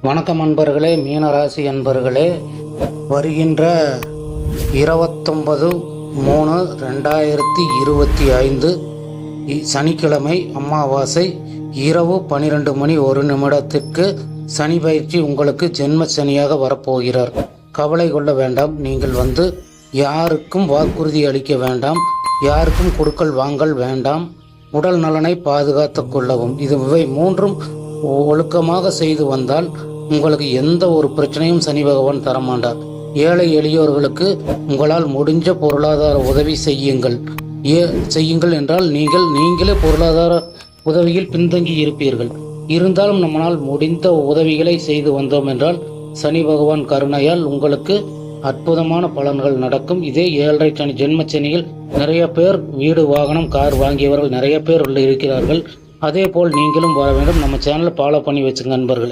வணக்கம் அன்பர்களே, மீனராசி அன்பர்களே. வருகின்ற 29/3/2025 சனிக்கிழமை அமாவாசை இரவு 12:01 சனி பயிற்சி உங்களுக்கு ஜென்ம சனியாக வரப்போகிறார். கவலை கொள்ள வேண்டாம். நீங்கள் யாருக்கும் வாக்குறுதி அளிக்க வேண்டாம், யாருக்கும் கொடுக்கல் வாங்கல் வேண்டாம். உடல் நலனை பாதுகாத்து கொள்ளவும். இவை மூன்றும் ஒழுக்கமாக செய்து வந்தால் உங்களுக்கு எந்த ஒரு பிரச்சனையும் சனி பகவான் தரமாட்டார். ஏழை எளியோர்களுக்கு உங்களால் முடிஞ்ச பொருளாதார உதவி செய்யுங்கள் என்றால் நீங்களே பொருளாதார உதவியில் பின்தங்கி இருப்பீர்கள். இருந்தாலும் நம்மளால் முடிந்த உதவிகளை செய்து வந்தோம் என்றால் சனி பகவான் கருணையால் உங்களுக்கு அற்புதமான பலன்கள் நடக்கும். இதே 7.5 சனி ஜென்ம சனியில் நிறைய பேர் வீடு வாகனம் கார் வாங்கியவர்கள் நிறைய பேர் இருக்கிறார்கள். அதே போல் நீங்களும் வர வேண்டும். நம்ம சேனலை ஃபாலோ பண்ணி வச்சுங்க நண்பர்கள்.